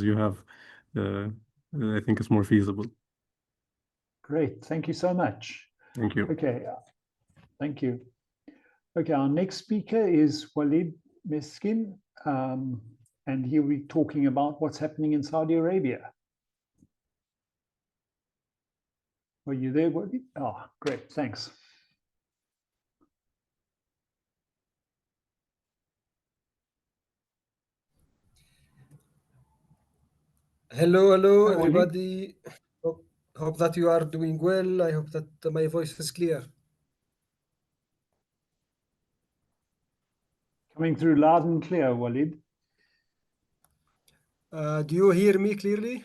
you have, I think it's more feasible. Great, thank you so much. Thank you. Okay, thank you. Okay, our next speaker is Walid Meskin, and he'll be talking about what's happening in Saudi Arabia. Are you there, Walid? Oh, great, thanks. Hello, Hi, everybody. Hope that you are doing well. I hope that my voice is clear. Coming through loud and clear, Walid. Do you hear me clearly?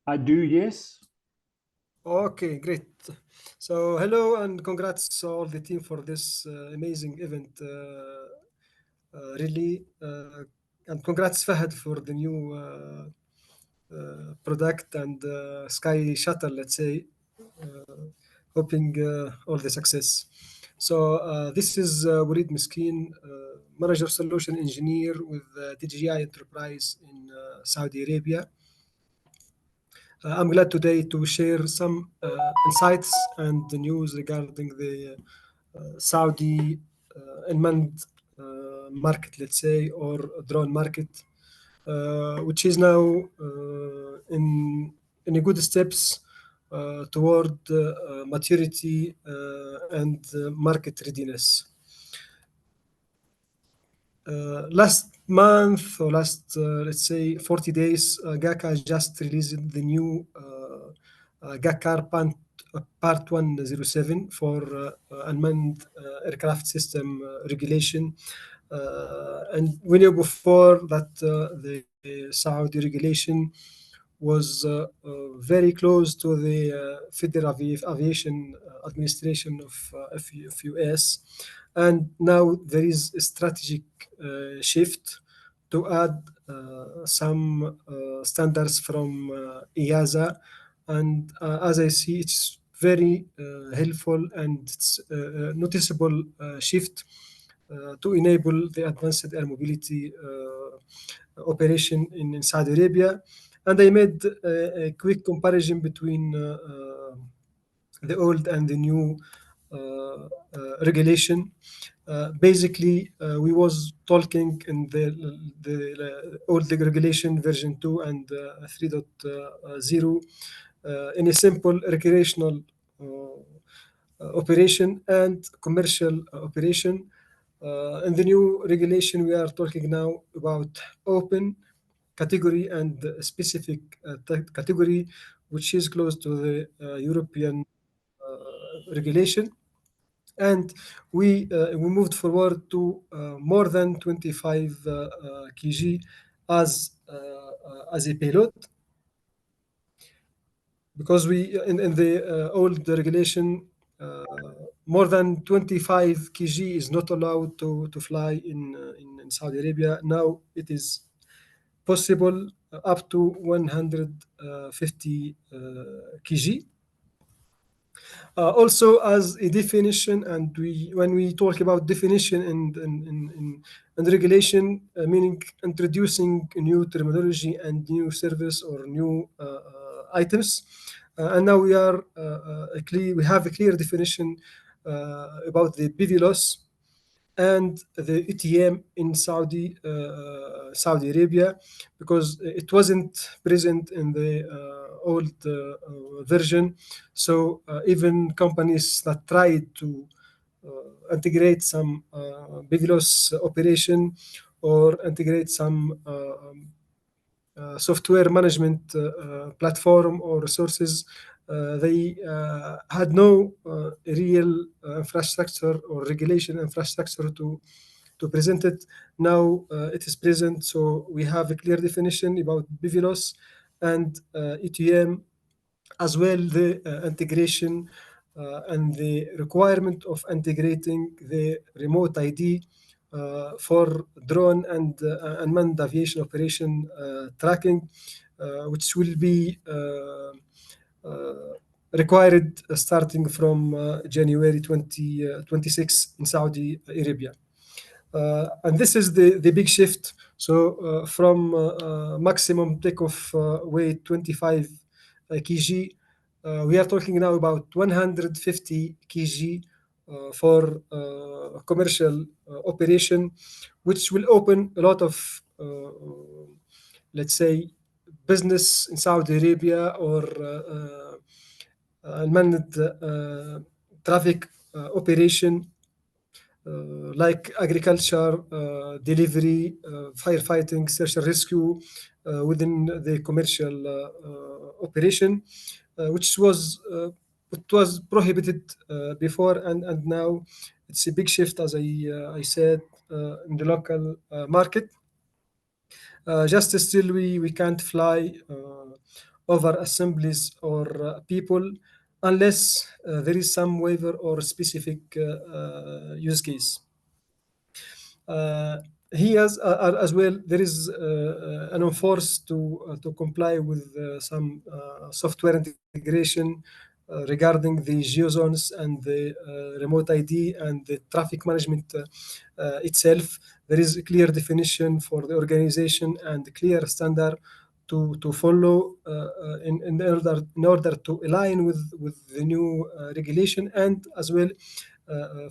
I do, yes. Okay, great. So hello and congrats to all the team for this amazing event. Really, and congrats Fahad for the new product and Sky Shuttle, let's say. Hoping all the success. So this is Walid Miskin, Manager Solution Engineer with DGI Enterprise in Saudi Arabia. I'm glad today to share some insights and the news regarding the Saudi unmanned market, let's say, or drone market, which is now in a good steps toward maturity and market readiness. Last month or last, let's say, 40 days, GACA just released the new GACAR Part 107 for unmanned aircraft system regulation. And we knew before that the Saudi regulation was very close to the Federal Aviation Administration of US. And now there is a strategic shift to add some standards from EASA. And as I see, it's very helpful and it's a noticeable shift to enable the advanced air mobility operation in Saudi Arabia. And I made a quick comparison between the old and the new regulation. Basically, we was talking in the old regulation version 2 and 3.0 in a simple recreational operation and commercial operation. In the new regulation, we are talking now about open category and specific category, which is close to the European regulation. And we moved forward to more than 25 kg as a payload, because we in the old regulation more than 25 kg is not allowed to fly in Saudi Arabia. Now it is possible up to 150 kg. Also, as a definition, and when we talk about definition and regulation, meaning introducing new terminology and new service or new items, and now we have a clear definition about the PV loss and the ETM in Saudi Arabia, because it wasn't present in the old version. So even companies that tried to integrate some BVLOS operation or integrate some software management platform or resources, they had no real infrastructure or regulation infrastructure to present it. Now it is present, so we have a clear definition about BVLOS and ETM, as well the integration and the requirement of integrating the remote ID for drone and unmanned aviation operation tracking, which will be required starting from January 2026 in Saudi Arabia. And this is the big shift. So from maximum takeoff weight 25 kg, we are talking now about 150 kg for commercial operation, which will open a lot of, let's say, business in Saudi Arabia or unmanned traffic operation like agriculture, delivery, firefighting, search and rescue within the commercial operation, which was it was prohibited before, and now it's a big shift, as I said, in the local market. Just still, we can't fly over assemblies or people unless there is some waiver or specific use case. He has as well. There is an enforced to comply with some software integration regarding the geozones and the remote ID and the traffic management itself. There is a clear definition for the organization and clear standard to follow in order to align with the new regulation, and as well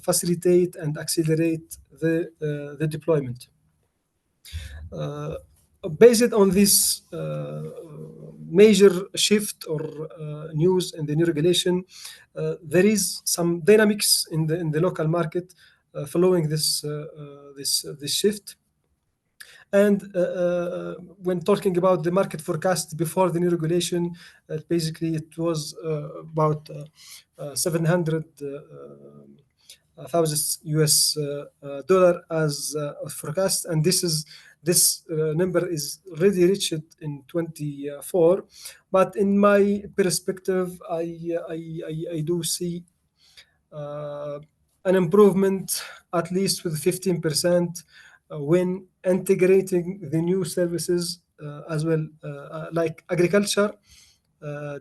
facilitate and accelerate the deployment. Based on this major shift or news in the new regulation, there is some dynamics in the local market following this shift. And when talking about the market forecast before the new regulation, basically it was about 700,000 US dollar as forecast, and this number is already reached in 24. But in my perspective, I do see an improvement at least with 15% when integrating the new services as well, like agriculture,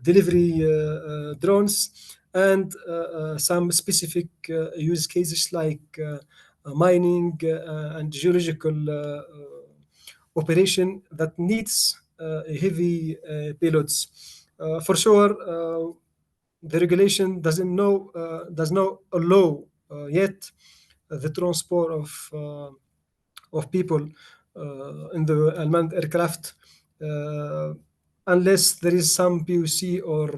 delivery drones, and some specific use cases like mining and geological operation that needs heavy payloads. For sure, the regulation does not allow yet the transport of people in the unmanned aircraft unless there is some POC or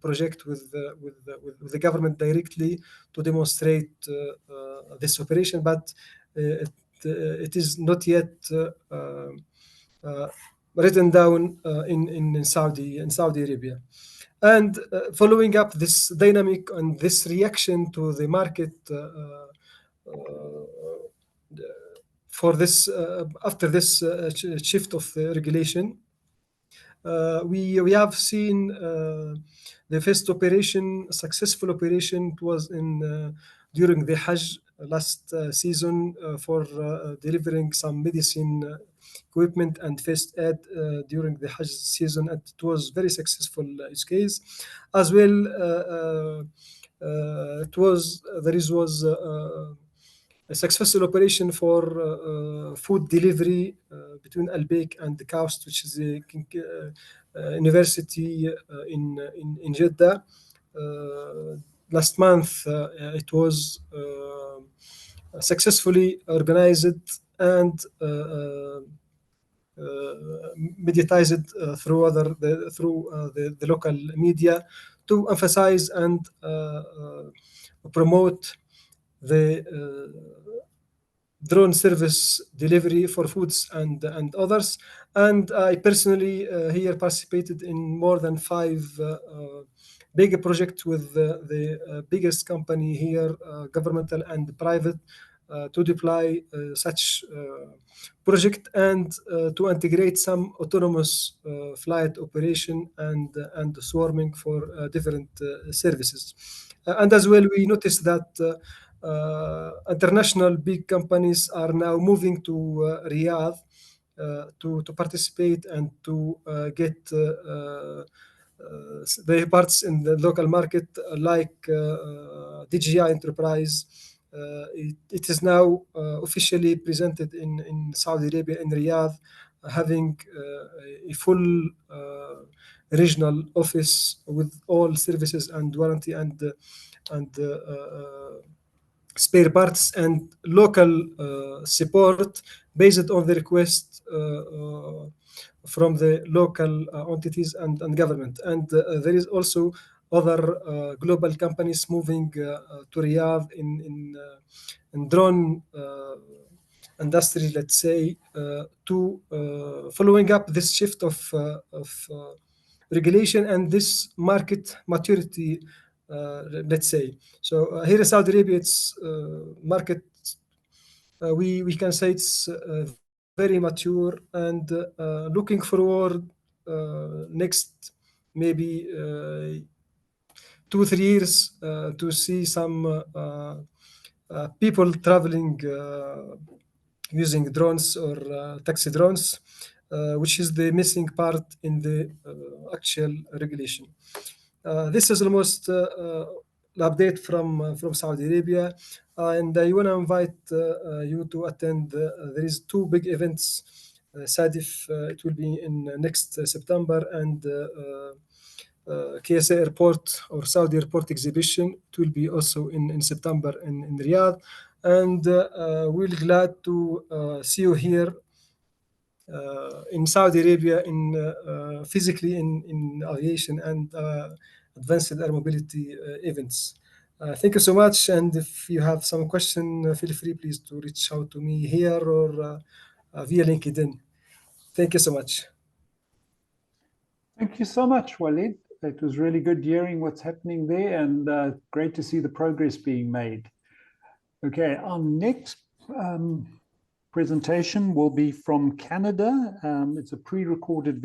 project with the government directly to demonstrate this operation, but it is not yet written down in Saudi Arabia. And following up this dynamic and this reaction to the market for this after this shift of the regulation, we have seen the first successful operation. It was in during the Hajj last season for delivering some medicine equipment and first aid during the Hajj season, and it was very successful use case. As well, there was a successful operation for food delivery between Al Baik and the Coast, which is a university in Jeddah. Last month, it was successfully organized and mediatized through the local media to emphasize and promote the drone service delivery for foods and others. And I personally here participated in more than 5 big projects with the biggest company here, governmental and private, to deploy such project and to integrate some autonomous flight operation and swarming for different services. And as well, we noticed that international big companies are now moving to Riyadh to participate and to get their parts in the local market, like DJI Enterprise, it is now officially presented in Saudi Arabia, in Riyadh, having a full regional office with all services and warranty and spare parts and local support based on the request from the local entities and government. And there is also other global companies moving to Riyadh in drone industry, let's say, to following up this shift of regulation and this market maturity, let's say. So here in Saudi Arabia, it's market. We can say it's very mature and looking forward next maybe 2-3 years to see some people traveling using drones or taxi drones, which is the missing part in the actual regulation. This is almost update from Saudi Arabia, and I want to invite you to attend. There is 2 big events. SADIF, it will be in next September, and KSA Airport or Saudi Airport Exhibition. It will be also in September in Riyadh, and we're glad to see you here in Saudi Arabia in physically in aviation and advanced air mobility events. Thank you so much, and if you have some question, feel free please to reach out to me here or via LinkedIn. Thank you so much. Thank you so much, Walid. It was really good hearing what's happening there, and great to see the progress being made. Okay, our next presentation will be from Canada. It's a pre-recorded